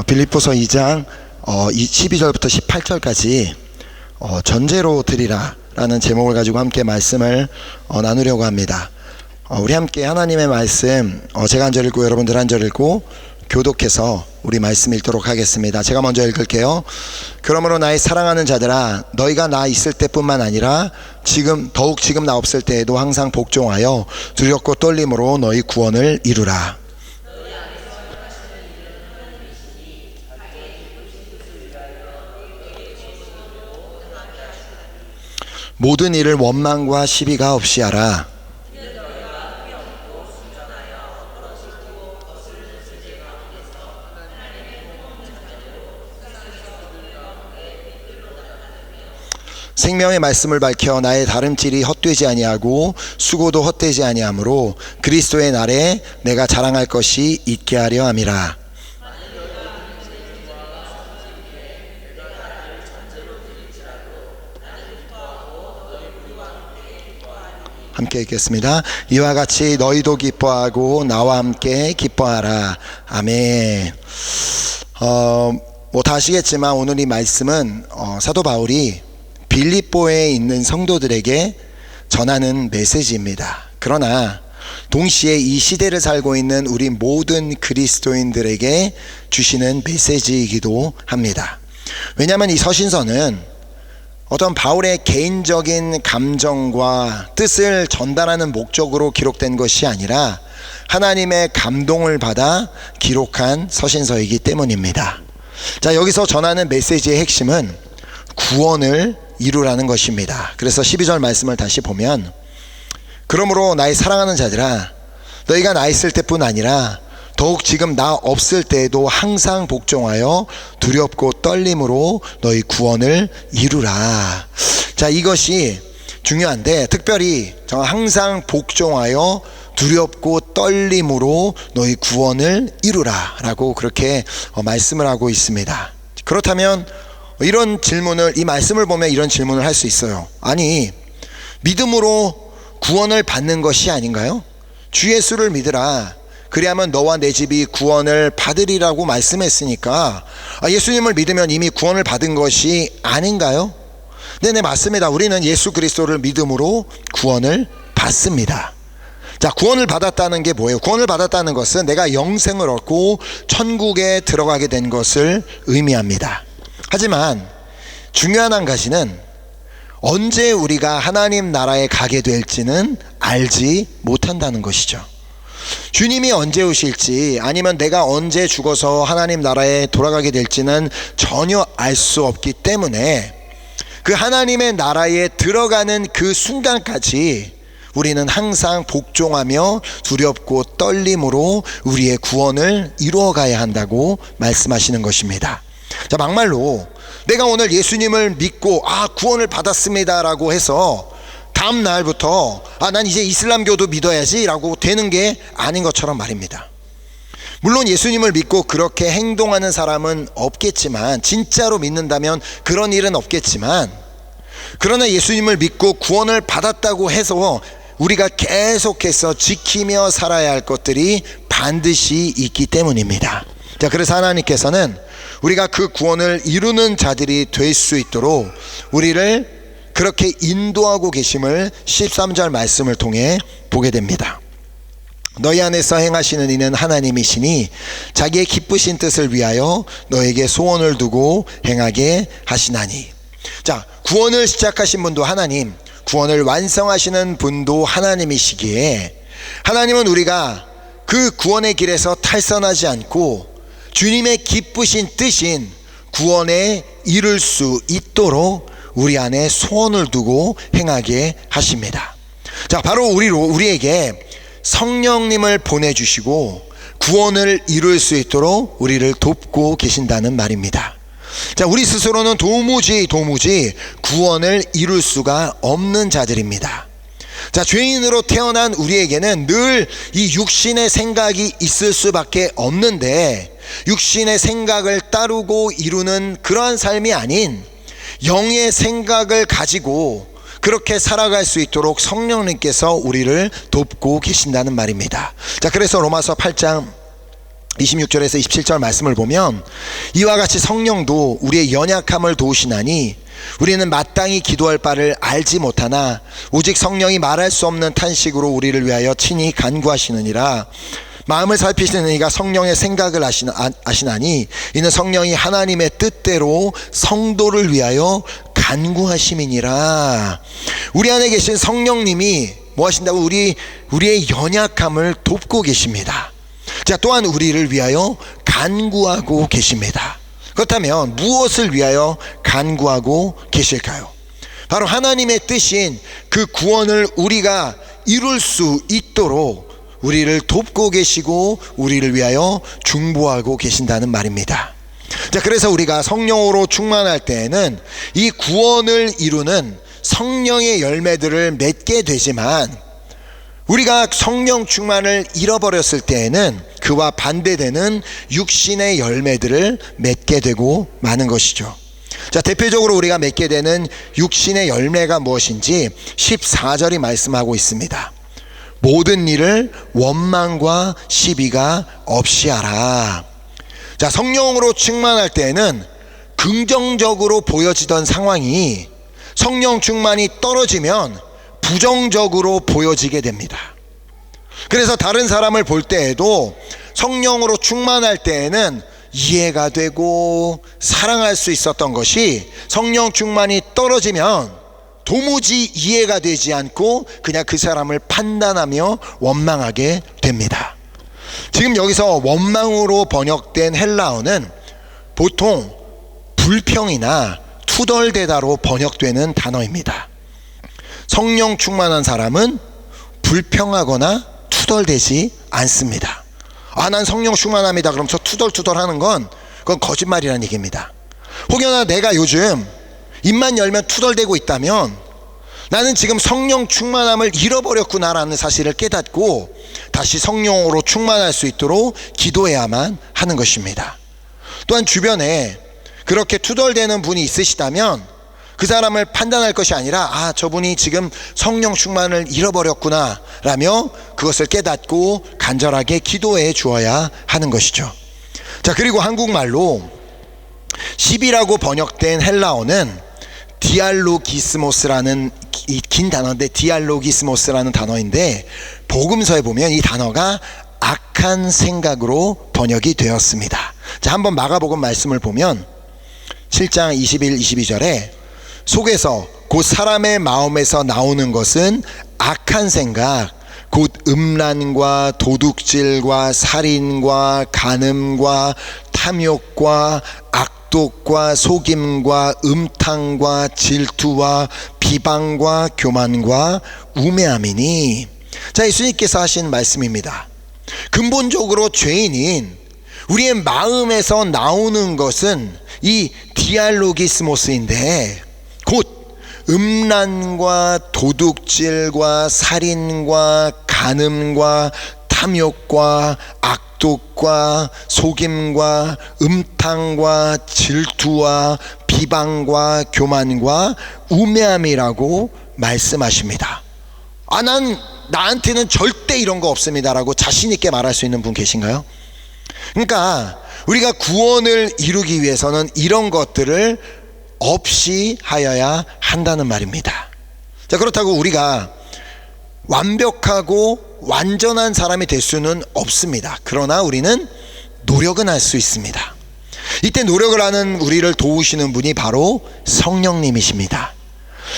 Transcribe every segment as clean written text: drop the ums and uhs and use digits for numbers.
빌립보서 2장 12절부터 18절까지 전제로 드리라 라는 제목을 가지고 함께 말씀을 나누려고 합니다. 우리 함께 하나님의 말씀 제가 한 절 읽고 여러분들 한 절 읽고 교독해서 우리 말씀 읽도록 하겠습니다. 제가 먼저 읽을게요. 그러므로 나의 사랑하는 자들아, 너희가 나 있을 때뿐만 아니라 더욱 지금 나 없을 때에도 항상 복종하여 두렵고 떨림으로 너희 구원을 이루라. 모든 일을 원망과 시비가 없이 하라. 생명의 말씀을 밝혀 나의 다름질이 헛되지 아니하고 수고도 헛되지 아니하므로 그리스도의 날에 내가 자랑할 것이 있게 하려 함이라. 함께 읽겠습니다. 이와 같이 너희도 기뻐하고 나와 함께 기뻐하라. 아멘. 다 아시겠지만 오늘 이 말씀은 사도 바울이 빌립보에 있는 성도들에게 전하는 메시지입니다. 그러나 동시에 이 시대를 살고 있는 우리 모든 그리스도인들에게 주시는 메시지이기도 합니다. 왜냐하면 이 서신서는 어떤 바울의 개인적인 감정과 뜻을 전달하는 목적으로 기록된 것이 아니라 하나님의 감동을 받아 기록한 서신서이기 때문입니다. 자, 여기서 전하는 메시지의 핵심은 구원을 이루라는 것입니다. 그래서 12절 말씀을 다시 보면, 그러므로 나의 사랑하는 자들아, 너희가 나 있을 때뿐 아니라 더욱 지금 나 없을 때에도 항상 복종하여 두렵고 떨림으로 너희 구원을 이루라. 자, 이것이 중요한데, 특별히 항상 복종하여 두렵고 떨림으로 너희 구원을 이루라 라고 그렇게 말씀을 하고 있습니다. 그렇다면 이런 질문을, 이 말씀을 보면 이런 질문을 할 수 있어요. 아니, 믿음으로 구원을 받는 것이 아닌가요? 주 예수를 믿으라, 그리하면 너와 내 집이 구원을 받으리라고 말씀했으니까 예수님을 믿으면 이미 구원을 받은 것이 아닌가요? 네, 맞습니다. 우리는 예수 그리스도를 믿음으로 구원을 받습니다. 자, 구원을 받았다는 게 뭐예요? 구원을 받았다는 것은 내가 영생을 얻고 천국에 들어가게 된 것을 의미합니다. 하지만 중요한 한 가지는 언제 우리가 하나님 나라에 가게 될지는 알지 못한다는 것이죠. 주님이 언제 오실지, 아니면 내가 언제 죽어서 하나님 나라에 돌아가게 될지는 전혀 알 수 없기 때문에 그 하나님의 나라에 들어가는 그 순간까지 우리는 항상 복종하며 두렵고 떨림으로 우리의 구원을 이루어가야 한다고 말씀하시는 것입니다. 자, 막말로 내가 오늘 예수님을 믿고 구원을 받았습니다 라고 해서 다음 날부터 난 이제 이슬람교도 믿어야지 라고 되는 게 아닌 것처럼 말입니다. 물론 예수님을 믿고 그렇게 행동하는 사람은 없겠지만, 진짜로 믿는다면 그런 일은 없겠지만, 그러나 예수님을 믿고 구원을 받았다고 해서 우리가 계속해서 지키며 살아야 할 것들이 반드시 있기 때문입니다. 자, 그래서 하나님께서는 우리가 그 구원을 이루는 자들이 될 수 있도록 우리를 그렇게 인도하고 계심을 13절 말씀을 통해 보게 됩니다. 너희 안에서 행하시는 이는 하나님이시니 자기의 기쁘신 뜻을 위하여 너에게 소원을 두고 행하게 하시나니. 자, 구원을 시작하신 분도 하나님, 구원을 완성하시는 분도 하나님이시기에, 하나님은 우리가 그 구원의 길에서 탈선하지 않고 주님의 기쁘신 뜻인 구원에 이룰 수 있도록 우리 안에 소원을 두고 행하게 하십니다. 자, 바로 우리에게 성령님을 보내주시고 구원을 이룰 수 있도록 우리를 돕고 계신다는 말입니다. 자, 우리 스스로는 도무지 구원을 이룰 수가 없는 자들입니다. 자, 죄인으로 태어난 우리에게는 늘 이 육신의 생각이 있을 수밖에 없는데, 육신의 생각을 따르고 이루는 그러한 삶이 아닌 영의 생각을 가지고 그렇게 살아갈 수 있도록 성령님께서 우리를 돕고 계신다는 말입니다. 자, 그래서 로마서 8장 26절에서 27절 말씀을 보면 이와 같이 성령도 우리의 연약함을 도우시나니 우리는 마땅히 기도할 바를 알지 못하나 오직 성령이 말할 수 없는 탄식으로 우리를 위하여 친히 간구하시느니라. 마음을 살피시는 이가 성령의 생각을 아시나니 이는 성령이 하나님의 뜻대로 성도를 위하여 간구하심이니라. 우리 안에 계신 성령님이 뭐 하신다고? 우리의 연약함을 돕고 계십니다. 자, 또한 우리를 위하여 간구하고 계십니다. 그렇다면 무엇을 위하여 간구하고 계실까요? 바로 하나님의 뜻인 그 구원을 우리가 이룰 수 있도록 우리를 돕고 계시고 우리를 위하여 중보하고 계신다는 말입니다. 자, 그래서 우리가 성령으로 충만할 때에는 이 구원을 이루는 성령의 열매들을 맺게 되지만 우리가 성령 충만을 잃어버렸을 때에는 그와 반대되는 육신의 열매들을 맺게 되고 마는 것이죠. 자, 대표적으로 우리가 맺게 되는 육신의 열매가 무엇인지 14절이 말씀하고 있습니다. 모든 일을 원망과 시비가 없이 하라. 자, 성령으로 충만할 때에는 긍정적으로 보여지던 상황이 성령 충만이 떨어지면 부정적으로 보여지게 됩니다. 그래서 다른 사람을 볼 때에도 성령으로 충만할 때에는 이해가 되고 사랑할 수 있었던 것이 성령 충만이 떨어지면 도무지 이해가 되지 않고 그냥 그 사람을 판단하며 원망하게 됩니다. 지금 여기서 원망으로 번역된 헬라어는 보통 불평이나 투덜대다로 번역되는 단어입니다. 성령 충만한 사람은 불평하거나 투덜대지 않습니다. 난 성령 충만합니다. 그러면서 투덜투덜 하는 건 그건 거짓말이라는 얘기입니다. 혹여나 내가 요즘 입만 열면 투덜대고 있다면 나는 지금 성령 충만함을 잃어버렸구나라는 사실을 깨닫고 다시 성령으로 충만할 수 있도록 기도해야만 하는 것입니다. 또한 주변에 그렇게 투덜대는 분이 있으시다면 그 사람을 판단할 것이 아니라 저분이 지금 성령 충만을 잃어버렸구나 라며 그것을 깨닫고 간절하게 기도해 주어야 하는 것이죠. 자, 그리고 한국말로 10이라고 번역된 헬라어는 디알로기스모스라는 이 긴 단어인데 디알로기스모스라는 단어인데 복음서에 보면 이 단어가 악한 생각으로 번역이 되었습니다. 자, 한번 마가복음 말씀을 보면 7장 21, 22절에 속에서 곧 사람의 마음에서 나오는 것은 악한 생각 곧 음란과 도둑질과 살인과 간음과 탐욕과 악독과 속임과 음탕과 질투와 비방과 교만과 우매함이니. 자, 예수님께서 하신 말씀입니다. 근본적으로 죄인인 우리의 마음에서 나오는 것은 이 디알로기스모스인데 곧 음란과 도둑질과 살인과 간음과 탐욕과 악독과 속임과 음탕과 질투와 비방과 교만과 우매함이라고 말씀하십니다. 나한테는 절대 이런 거 없습니다라고 자신 있게 말할 수 있는 분 계신가요? 그러니까 우리가 구원을 이루기 위해서는 이런 것들을 없이 하여야 한다는 말입니다. 자, 그렇다고 우리가 완벽하고 완전한 사람이 될 수는 없습니다. 그러나 우리는 노력은 할 수 있습니다. 이때 노력을 하는 우리를 도우시는 분이 바로 성령님이십니다.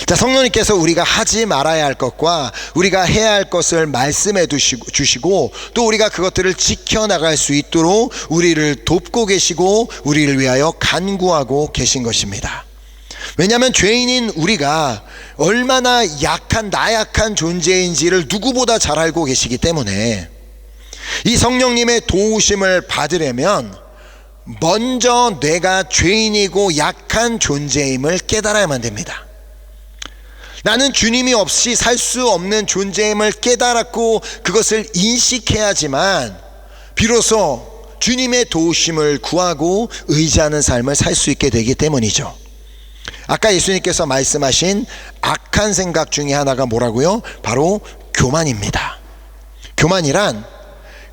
자, 성령님께서 우리가 하지 말아야 할 것과 우리가 해야 할 것을 말씀해 주시고 또 우리가 그것들을 지켜나갈 수 있도록 우리를 돕고 계시고 우리를 위하여 간구하고 계신 것입니다. 왜냐하면 죄인인 우리가 얼마나 나약한 존재인지를 누구보다 잘 알고 계시기 때문에 이 성령님의 도우심을 받으려면 먼저 내가 죄인이고 약한 존재임을 깨달아야만 됩니다. 나는 주님이 없이 살 수 없는 존재임을 깨달았고 그것을 인식해야지만 비로소 주님의 도우심을 구하고 의지하는 삶을 살 수 있게 되기 때문이죠. 아까 예수님께서 말씀하신 악한 생각 중에 하나가 뭐라고요? 바로 교만입니다. 교만이란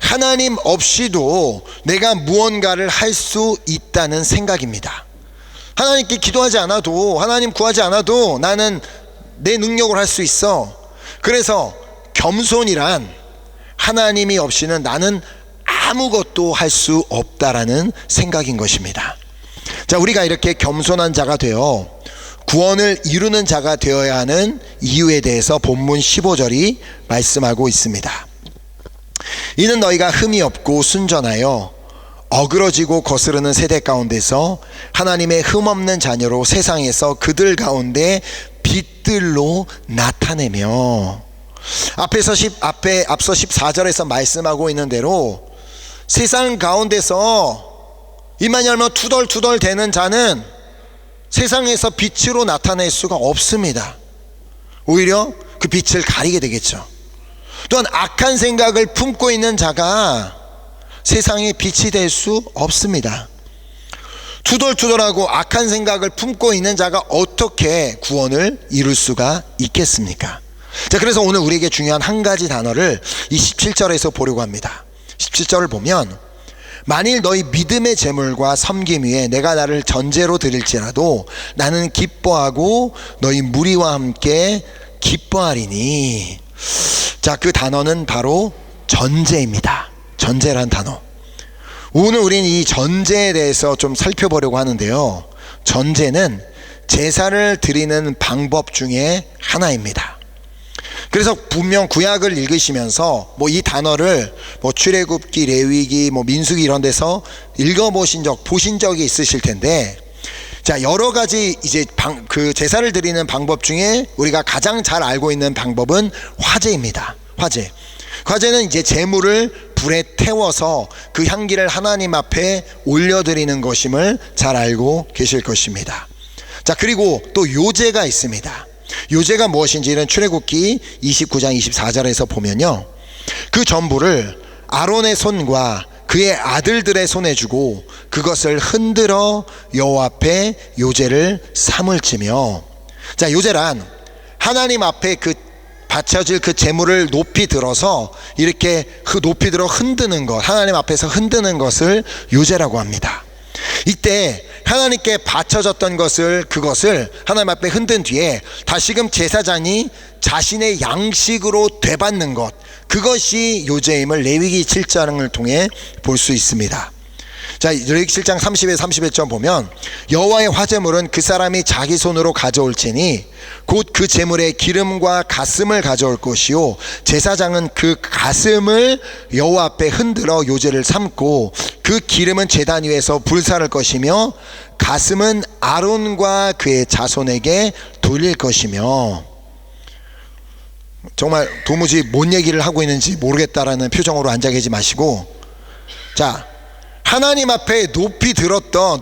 하나님 없이도 내가 무언가를 할 수 있다는 생각입니다. 하나님께 기도하지 않아도, 하나님 구하지 않아도 나는 내 능력으로 할 수 있어. 그래서 겸손이란 하나님이 없이는 나는 아무것도 할 수 없다라는 생각인 것입니다. 자, 우리가 이렇게 겸손한 자가 되어 구원을 이루는 자가 되어야 하는 이유에 대해서 본문 15절이 말씀하고 있습니다. 이는 너희가 흠이 없고 순전하여 어그러지고 거스르는 세대 가운데서 하나님의 흠없는 자녀로 세상에서 그들 가운데 빛들로 나타내며, 앞서 14절에서 말씀하고 있는 대로 세상 가운데서 입만 열면 투덜투덜 대는 자는 세상에서 빛으로 나타낼 수가 없습니다. 오히려 그 빛을 가리게 되겠죠. 또한 악한 생각을 품고 있는 자가 세상에 빛이 될 수 없습니다. 투덜투덜하고 악한 생각을 품고 있는 자가 어떻게 구원을 이룰 수가 있겠습니까? 자, 그래서 오늘 우리에게 중요한 한 가지 단어를 이 17절에서 보려고 합니다. 17절을 보면, 만일 너희 믿음의 제물과 섬김 위에 내가 나를 전제로 드릴지라도 나는 기뻐하고 너희 무리와 함께 기뻐하리니. 자, 그 단어는 바로 전제입니다. 전제란 단어. 오늘 우리는 이 전제에 대해서 좀 살펴보려고 하는데요, 전제는 제사를 드리는 방법 중에 하나입니다. 그래서 분명 구약을 읽으시면서 이 단어를 출애굽기, 레위기, 민수기 이런 데서 읽어보신 보신 적이 있으실 텐데, 자, 여러 가지 이제 그 제사를 드리는 방법 중에 우리가 가장 잘 알고 있는 방법은 화제입니다. 화제는 이제 제물을 불에 태워서 그 향기를 하나님 앞에 올려드리는 것임을 잘 알고 계실 것입니다. 자, 그리고 또 요제가 있습니다. 요제가 무엇인지는 출애굽기 29장 24절에서 보면요, 그 전부를 아론의 손과 그의 아들들의 손에 주고 그것을 흔들어 여호와 앞에 요제를 삼을지며. 자, 요제란 하나님 앞에 그 바쳐질 그 제물을 높이 들어서 이렇게 높이 들어 흔드는 것, 하나님 앞에서 흔드는 것을 요제라고 합니다. 이때 하나님께 바쳐졌던 그것을 하나님 앞에 흔든 뒤에 다시금 제사장이 자신의 양식으로 되받는 것, 그것이 요제임을 레위기 7장을 통해 볼 수 있습니다. 자, 레위기 7장 30에 31절 보면, 여호와의 화제물은 그 사람이 자기 손으로 가져올지니 곧 그 제물의 기름과 가슴을 가져올 것이요, 제사장은 그 가슴을 여호와 앞에 흔들어 요제를 삼고 그 기름은 제단 위에서 불사를 것이며 가슴은 아론과 그의 자손에게 돌릴 것이며. 정말 도무지 뭔 얘기를 하고 있는지 모르겠다라는 표정으로 앉아 계지 마시고, 자, 하나님 앞에 높이 들어서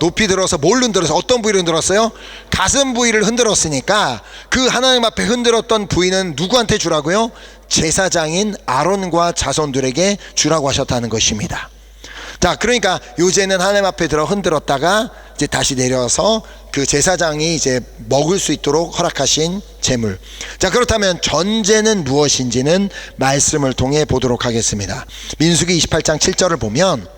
뭘 흔들어서, 어떤 부위를 흔들었어요? 가슴 부위를 흔들었으니까 그 하나님 앞에 흔들었던 부위는 누구한테 주라고요? 제사장인 아론과 자손들에게 주라고 하셨다는 것입니다. 자, 그러니까 요제는 하나님 앞에 들어 흔들었다가 이제 다시 내려서 그 제사장이 이제 먹을 수 있도록 허락하신 제물. 자, 그렇다면 전제는 무엇인지는 말씀을 통해 보도록 하겠습니다. 민수기 28장 7절을 보면,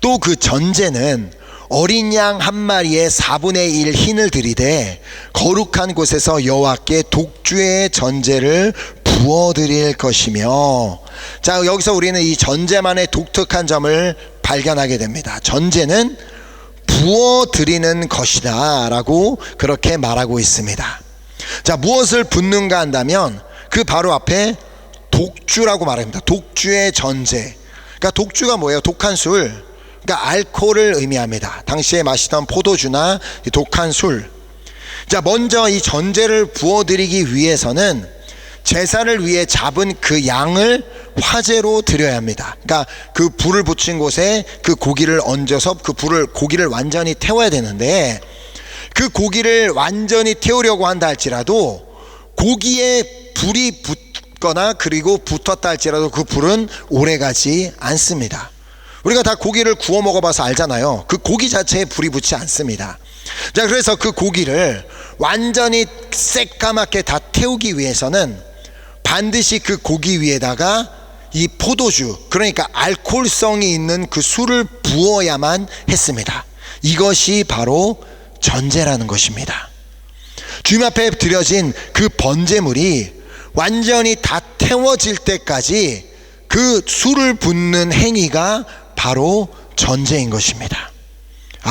또 그 전제는 어린 양 한 마리에 4분의 1 흰을 들이되 거룩한 곳에서 여호와께 독주의 전제를 부어드릴 것이며. 자, 여기서 우리는 이 전제만의 독특한 점을 발견하게 됩니다. 전제는 부어드리는 것이다 라고 그렇게 말하고 있습니다. 자, 무엇을 붓는가 한다면 그 바로 앞에 독주라고 말합니다. 독주의 전제. 그러니까 독주가 뭐예요? 독한 술, 그러니까 알코올을 의미합니다. 당시에 마시던 포도주나 독한 술. 자, 먼저 이 전제를 부어드리기 위해서는 제사를 위해 잡은 그 양을 화제로 드려야 합니다. 그러니까 그 불을 붙인 곳에 그 고기를 얹어서 고기를 완전히 태워야 되는데, 그 고기를 완전히 태우려고 한다 할지라도 고기에 불이 붙거나 그리고 붙었다 할지라도 그 불은 오래가지 않습니다. 우리가 다 고기를 구워 먹어봐서 알잖아요. 그 고기 자체에 불이 붙지 않습니다. 자, 그래서 그 고기를 완전히 새까맣게 다 태우기 위해서는 반드시 그 고기 위에다가 이 포도주, 그러니까 알코올성이 있는 그 술을 부어야만 했습니다. 이것이 바로 전제라는 것입니다. 주님 앞에 드려진 그 번제물이 완전히 다 태워질 때까지 그 술을 붓는 행위가 바로 전제인 것입니다.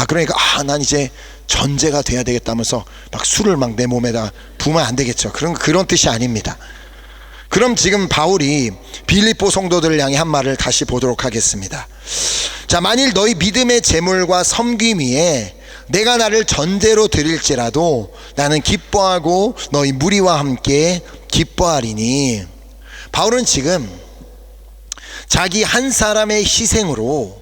그러니까 난 이제 전제가 돼야 되겠다면서 막 술을 막 내 몸에다 부으면 안 되겠죠. 그런 뜻이 아닙니다. 그럼 지금 바울이 빌립보 성도들을 향해 한 말을 다시 보도록 하겠습니다. 자, 만일 너희 믿음의 제물과 섬김 위에 내가 나를 전제로 드릴지라도 나는 기뻐하고 너희 무리와 함께 기뻐하리니. 바울은 지금 자기 한 사람의 희생으로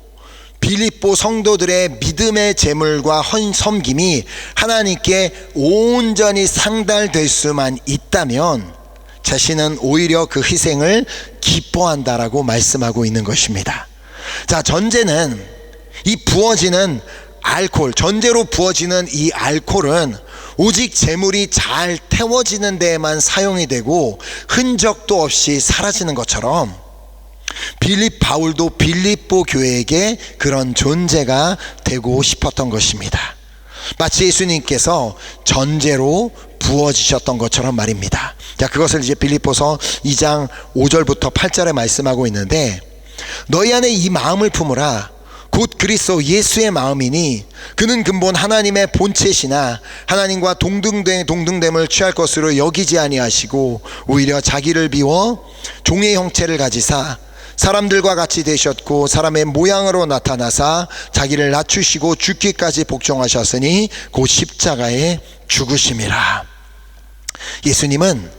빌립보 성도들의 믿음의 제물과 섬김이 하나님께 온전히 상달될 수만 있다면 자신은 오히려 그 희생을 기뻐한다라고 말씀하고 있는 것입니다. 자, 전제는 이 부어지는 알코올, 전제로 부어지는 이 알코올은 오직 제물이 잘 태워지는 데에만 사용이 되고 흔적도 없이 사라지는 것처럼 바울도 빌립보 교회에게 그런 존재가 되고 싶었던 것입니다. 마치 예수님께서 전제로 부어지셨던 것처럼 말입니다. 자, 그것을 이제 빌립보서 2장 5절부터 8절에 말씀하고 있는데, 너희 안에 이 마음을 품으라. 곧 그리스도 예수의 마음이니 그는 근본 하나님의 본체시나 하나님과 동등됨을 취할 것으로 여기지 아니하시고 오히려 자기를 비워 종의 형체를 가지사 사람들과 같이 되셨고 사람의 모양으로 나타나사 자기를 낮추시고 죽기까지 복종하셨으니 곧 십자가에 죽으심이라. 예수님은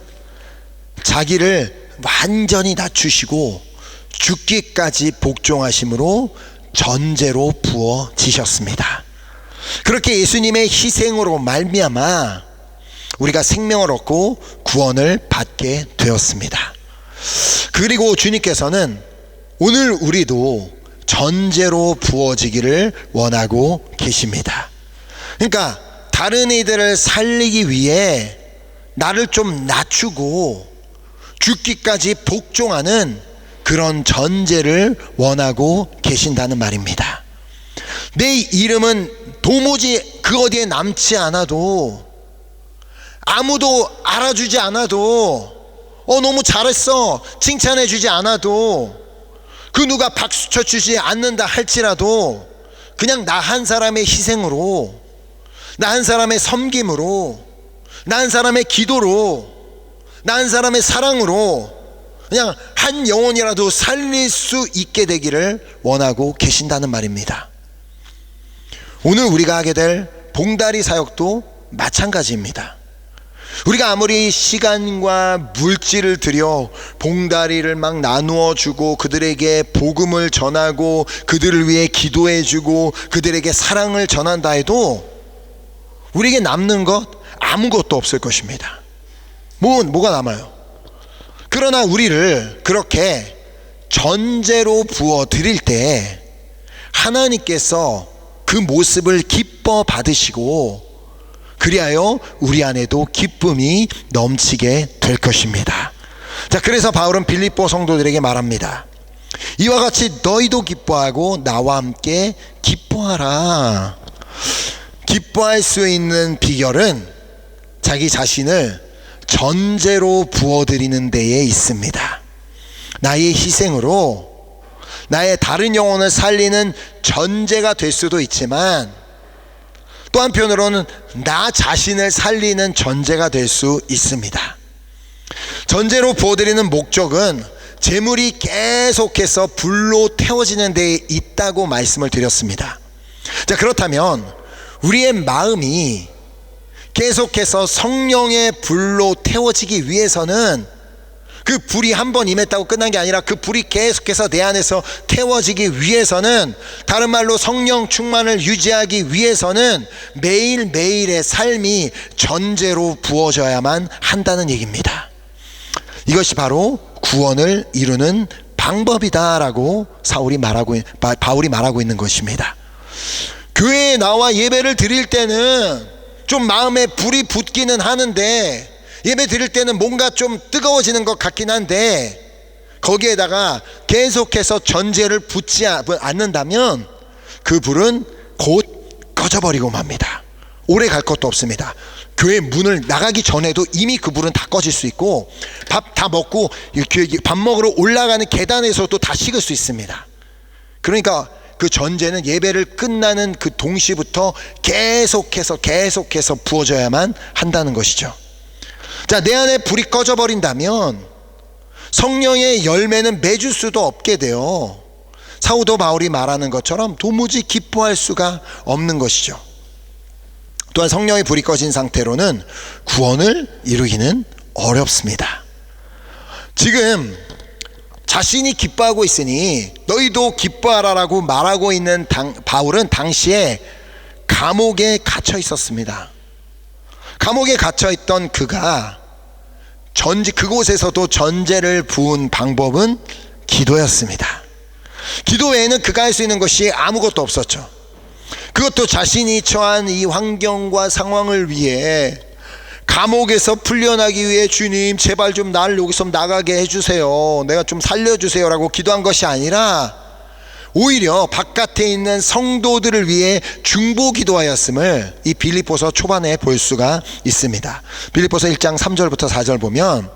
자기를 완전히 낮추시고 죽기까지 복종하심으로 전제로 부어지셨습니다. 그렇게 예수님의 희생으로 말미암아 우리가 생명을 얻고 구원을 받게 되었습니다. 그리고 주님께서는 오늘 우리도 전제로 부어지기를 원하고 계십니다. 그러니까 다른 이들을 살리기 위해 나를 좀 낮추고 죽기까지 복종하는 그런 전제를 원하고 계신다는 말입니다. 내 이름은 도무지 그 어디에 남지 않아도, 아무도 알아주지 않아도, 너무 잘했어 칭찬해 주지 않아도, 그 누가 박수 쳐주지 않는다 할지라도 그냥 나 한 사람의 희생으로, 나 한 사람의 섬김으로, 나 한 사람의 기도로, 나 한 사람의 사랑으로 그냥 한 영혼이라도 살릴 수 있게 되기를 원하고 계신다는 말입니다. 오늘 우리가 하게 될 봉다리 사역도 마찬가지입니다. 우리가 아무리 시간과 물질을 들여 봉다리를 막 나누어 주고 그들에게 복음을 전하고 그들을 위해 기도해 주고 그들에게 사랑을 전한다 해도 우리에게 남는 것 아무것도 없을 것입니다. 뭐가 남아요? 그러나 우리를 그렇게 전제로 부어 드릴 때 하나님께서 그 모습을 기뻐 받으시고 그리하여 우리 안에도 기쁨이 넘치게 될 것입니다. 자, 그래서 바울은 빌립보 성도들에게 말합니다. 이와 같이 너희도 기뻐하고 나와 함께 기뻐하라. 기뻐할 수 있는 비결은 자기 자신을 전제로 부어드리는 데에 있습니다. 나의 희생으로 나의 다른 영혼을 살리는 전제가 될 수도 있지만 또 한편으로는 나 자신을 살리는 전제가 될 수 있습니다. 전제로 부어드리는 목적은 제물이 계속해서 불로 태워지는 데에 있다고 말씀을 드렸습니다. 자, 그렇다면 우리의 마음이 계속해서 성령의 불로 태워지기 위해서는 그 불이 한 번 임했다고 끝난 게 아니라 그 불이 계속해서 내 안에서 태워지기 위해서는, 다른 말로 성령 충만을 유지하기 위해서는 매일매일의 삶이 전제로 부어져야만 한다는 얘기입니다. 이것이 바로 구원을 이루는 방법이다라고 바울이 말하고 있는 것입니다. 교회에 나와 예배를 드릴 때는 좀 마음에 불이 붙기는 하는데, 예배 드릴 때는 뭔가 좀 뜨거워지는 것 같긴 한데, 거기에다가 계속해서 전제를 붙지 않는다면 그 불은 곧 꺼져버리고 맙니다. 오래 갈 것도 없습니다. 교회 문을 나가기 전에도 이미 그 불은 다 꺼질 수 있고, 밥 다 먹고 밥 먹으러 올라가는 계단에서도 다 식을 수 있습니다. 그러니까 그 전제는 예배를 끝나는 그 동시부터 계속해서 부어져야만 한다는 것이죠. 자, 내 안에 불이 꺼져버린다면 성령의 열매는 맺을 수도 없게 돼요. 사도 바울이 말하는 것처럼 도무지 기뻐할 수가 없는 것이죠. 또한 성령의 불이 꺼진 상태로는 구원을 이루기는 어렵습니다. 지금 자신이 기뻐하고 있으니 너희도 기뻐하라라고 말하고 있는 바울은 당시에 감옥에 갇혀 있었습니다. 감옥에 갇혀 있던 그가 그곳에서도 전제를 부은 방법은 기도였습니다. 기도 외에는 그가 할 수 있는 것이 아무것도 없었죠. 그것도 자신이 처한 이 환경과 상황을 위해, 감옥에서 풀려나기 위해 주님 제발 좀 나를 여기서 나가게 해주세요, 내가 좀 살려주세요 라고 기도한 것이 아니라 오히려 바깥에 있는 성도들을 위해 중보 기도하였음을 이 빌립보서 초반에 볼 수가 있습니다. 빌립보서 1장 3절부터 4절 보면,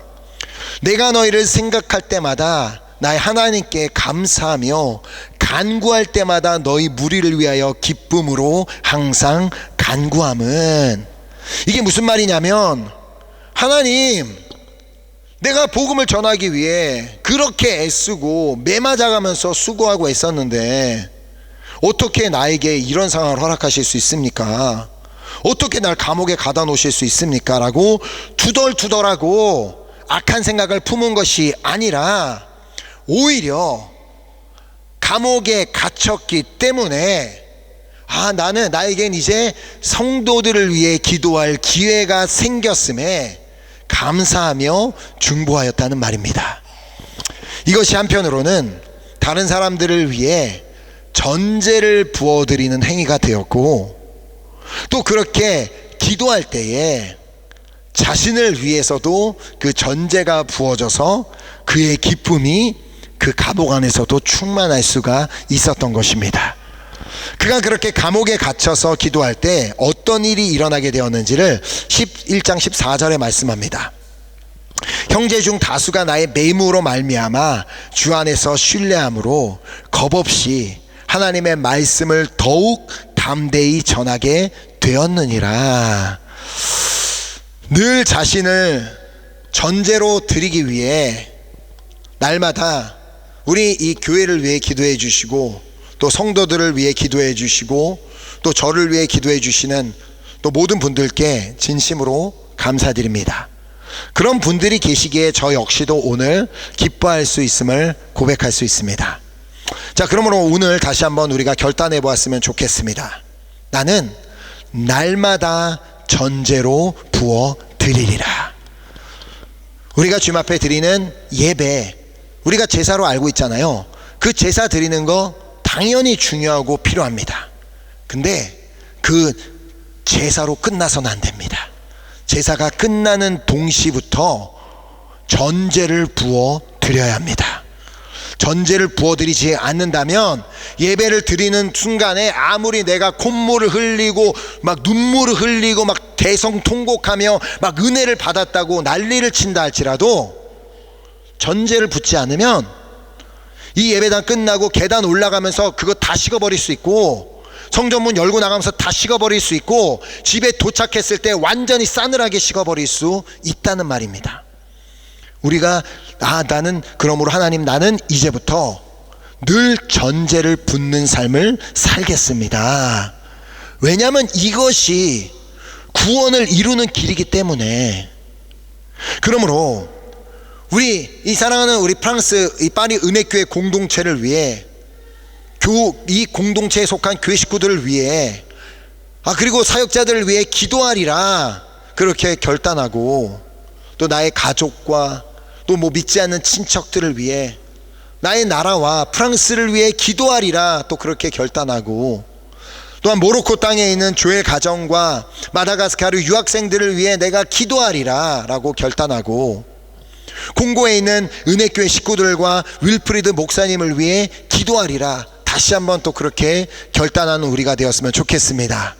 내가 너희를 생각할 때마다 나의 하나님께 감사하며 간구할 때마다 너희 무리를 위하여 기쁨으로 항상 간구함은, 이게 무슨 말이냐면, 하나님, 내가 복음을 전하기 위해 그렇게 애쓰고 매맞아가면서 수고하고 애썼는데 어떻게 나에게 이런 상황을 허락하실 수 있습니까? 어떻게 날 감옥에 가다 놓으실 수 있습니까? 라고 투덜투덜하고 악한 생각을 품은 것이 아니라, 오히려 감옥에 갇혔기 때문에 나에겐 이제 성도들을 위해 기도할 기회가 생겼음에 감사하며 중보하였다는 말입니다. 이것이 한편으로는 다른 사람들을 위해 전제를 부어드리는 행위가 되었고, 또 그렇게 기도할 때에 자신을 위해서도 그 전제가 부어져서 그의 기쁨이 그 감옥 안에서도 충만할 수가 있었던 것입니다. 그가 그렇게 감옥에 갇혀서 기도할 때 어떤 일이 일어나게 되었는지를 1장 14절에 말씀합니다. 형제 중 다수가 나의 매임으로 말미암아 주 안에서 신뢰함으로 겁없이 하나님의 말씀을 더욱 담대히 전하게 되었느니라. 늘 자신을 전제로 드리기 위해 날마다 우리 이 교회를 위해 기도해 주시고, 또 성도들을 위해 기도해 주시고, 또 저를 위해 기도해 주시는 또 모든 분들께 진심으로 감사드립니다. 그런 분들이 계시기에 저 역시도 오늘 기뻐할 수 있음을 고백할 수 있습니다. 자, 그러므로 오늘 다시 한번 우리가 결단해 보았으면 좋겠습니다. 나는 날마다 전제로 부어 드리리라. 우리가 주님 앞에 드리는 예배, 우리가 제사로 알고 있잖아요. 그 제사 드리는 거 당연히 중요하고 필요합니다. 근데 그 제사로 끝나서는 안 됩니다. 제사가 끝나는 동시부터 전제를 부어 드려야 합니다. 전제를 부어드리지 않는다면 예배를 드리는 순간에 아무리 내가 콧물을 흘리고 막 눈물을 흘리고 막 대성통곡하며 막 은혜를 받았다고 난리를 친다 할지라도 전제를 붙지 않으면 이 예배당 끝나고 계단 올라가면서 그거 다 식어버릴 수 있고, 성전문 열고 나가면서 다 식어버릴 수 있고, 집에 도착했을 때 완전히 싸늘하게 식어버릴 수 있다는 말입니다. 우리가 나는 그러므로 하나님, 나는 이제부터 늘 전제를 붓는 삶을 살겠습니다. 왜냐하면 이것이 구원을 이루는 길이기 때문에. 그러므로 우리 이 사랑하는 우리 프랑스 이 파리 은혜교회 공동체를 위해, 이 공동체에 속한 교회 식구들을 위해, 그리고 사역자들을 위해 기도하리라 그렇게 결단하고, 또 나의 가족과 또 믿지 않는 친척들을 위해, 나의 나라와 프랑스를 위해 기도하리라 또 그렇게 결단하고, 또한 모로코 땅에 있는 조엘 가정과 마다가스카르 유학생들을 위해 내가 기도하리라 라고 결단하고, 공고에 있는 은혜교회 식구들과 윌프리드 목사님을 위해 기도하리라. 다시 한번 또 그렇게 결단하는 우리가 되었으면 좋겠습니다.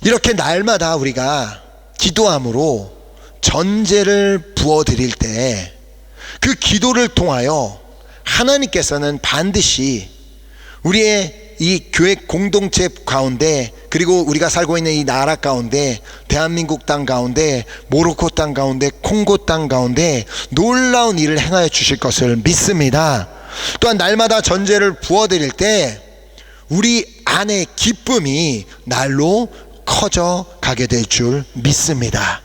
이렇게 날마다 우리가 기도함으로 전제를 부어드릴 때 그 기도를 통하여 하나님께서는 반드시 우리의 이 교회 공동체 가운데, 그리고 우리가 살고 있는 이 나라 가운데, 대한민국 땅 가운데, 모로코 땅 가운데, 콩고 땅 가운데 놀라운 일을 행하여 주실 것을 믿습니다. 또한 날마다 전제를 부어드릴 때 우리 안의 기쁨이 날로 커져 가게 될 줄 믿습니다.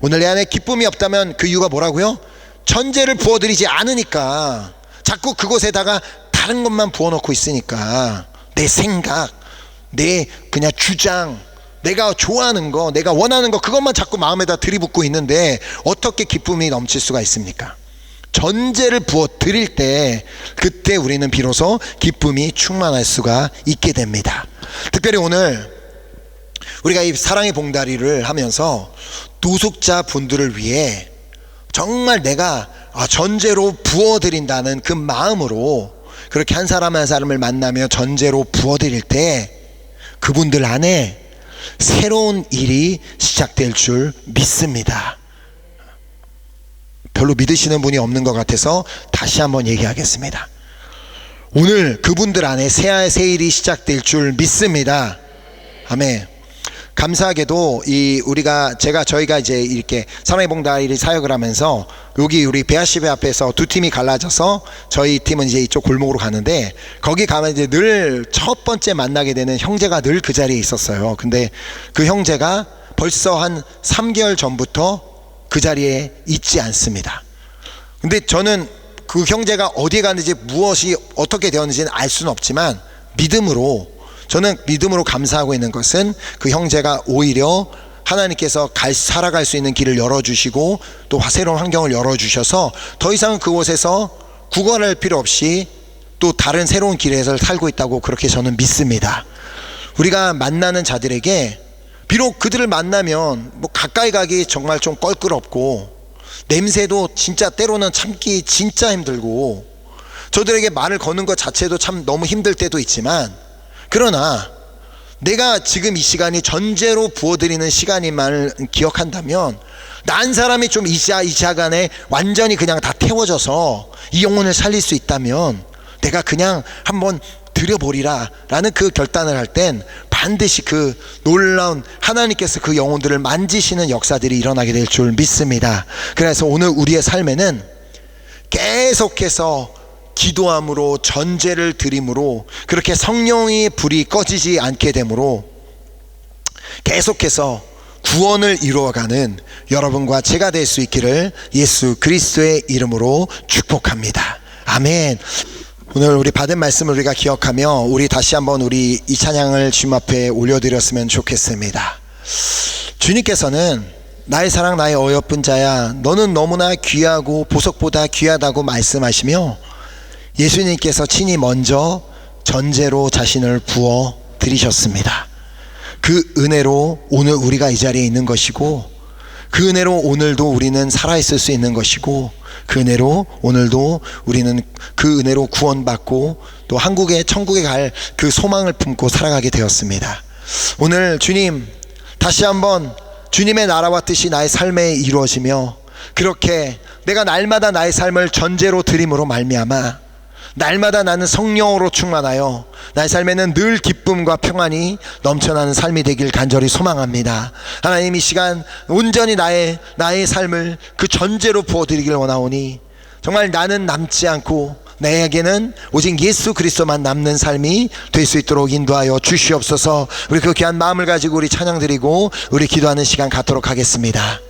오늘 내 안에 기쁨이 없다면 그 이유가 뭐라고요? 전제를 부어드리지 않으니까. 자꾸 그곳에다가 다른 것만 부어놓고 있으니까 내 생각, 내 그냥 주장, 내가 좋아하는 거, 내가 원하는 거, 그것만 자꾸 마음에다 들이붓고 있는데 어떻게 기쁨이 넘칠 수가 있습니까? 전제를 부어 드릴 때 그때 우리는 비로소 기쁨이 충만할 수가 있게 됩니다. 특별히 오늘 우리가 이 사랑의 봉다리를 하면서 노숙자 분들을 위해 정말 내가 전제로 부어드린다는 그 마음으로 그렇게 한 사람 한 사람을 만나며 전제로 부어드릴 때 그분들 안에 새로운 일이 시작될 줄 믿습니다. 별로 믿으시는 분이 없는 것 같아서 다시 한번 얘기하겠습니다. 오늘 그분들 안에 새 일이 시작될 줄 믿습니다. 아멘. 감사하게도 저희가 이제 이렇게 사랑의 봉다리를 사역을 하면서 여기 우리 베아시베 앞에서 두 팀이 갈라져서 저희 팀은 이제 이쪽 골목으로 가는데, 거기 가면 이제 늘 첫 번째 만나게 되는 형제가 늘 그 자리에 있었어요. 근데 그 형제가 벌써 한 3개월 전부터 그 자리에 있지 않습니다. 근데 저는 그 형제가 어디에 갔는지 무엇이 어떻게 되었는지는 알 수는 없지만 저는 믿음으로 감사하고 있는 것은 그 형제가 오히려 하나님께서 살아갈 수 있는 길을 열어주시고 또 새로운 환경을 열어주셔서 더 이상 그곳에서 구걸할 필요 없이 또 다른 새로운 길에서 살고 있다고 그렇게 저는 믿습니다. 우리가 만나는 자들에게 비록 그들을 만나면 가까이 가기 정말 좀 껄끄럽고 냄새도 진짜 때로는 참기 진짜 힘들고 저들에게 말을 거는 것 자체도 참 너무 힘들 때도 있지만, 그러나 내가 지금 이 시간이 전제로 부어드리는 시간임을 기억한다면 난 사람이 좀 이 시간에 완전히 그냥 다 태워져서 이 영혼을 살릴 수 있다면 내가 그냥 한번 드려보리라 라는 그 결단을 할 땐 반드시 그 놀라운 하나님께서 그 영혼들을 만지시는 역사들이 일어나게 될 줄 믿습니다. 그래서 오늘 우리의 삶에는 계속해서 기도함으로 전제를 드림으로 그렇게 성령의 불이 꺼지지 않게 되므로 계속해서 구원을 이루어가는 여러분과 제가 될 수 있기를 예수 그리스도의 이름으로 축복합니다. 아멘. 오늘 우리 받은 말씀을 우리가 기억하며 우리 다시 한번 우리 이 찬양을 주님 앞에 올려드렸으면 좋겠습니다. 주님께서는 나의 사랑 나의 어여쁜 자야 너는 너무나 귀하고 보석보다 귀하다고 말씀하시며 예수님께서 친히 먼저 전제로 자신을 부어 드리셨습니다. 그 은혜로 오늘 우리가 이 자리에 있는 것이고, 그 은혜로 오늘도 우리는 살아있을 수 있는 것이고, 그 은혜로 오늘도 우리는 그 은혜로 구원받고 또 한국에 천국에 갈 그 소망을 품고 살아가게 되었습니다. 오늘 주님 다시 한번 주님의 나라와 뜻이 나의 삶에 이루어지며 그렇게 내가 날마다 나의 삶을 전제로 드림으로 말미암아 날마다 나는 성령으로 충만하여 나의 삶에는 늘 기쁨과 평안이 넘쳐나는 삶이 되길 간절히 소망합니다. 하나님 이 시간 온전히 나의 삶을 그 전제로 부어드리길 원하오니 정말 나는 남지 않고 나에게는 오직 예수 그리스도만 남는 삶이 될 수 있도록 인도하여 주시옵소서. 우리 그 귀한 마음을 가지고 우리 찬양 드리고 우리 기도하는 시간 갖도록 하겠습니다.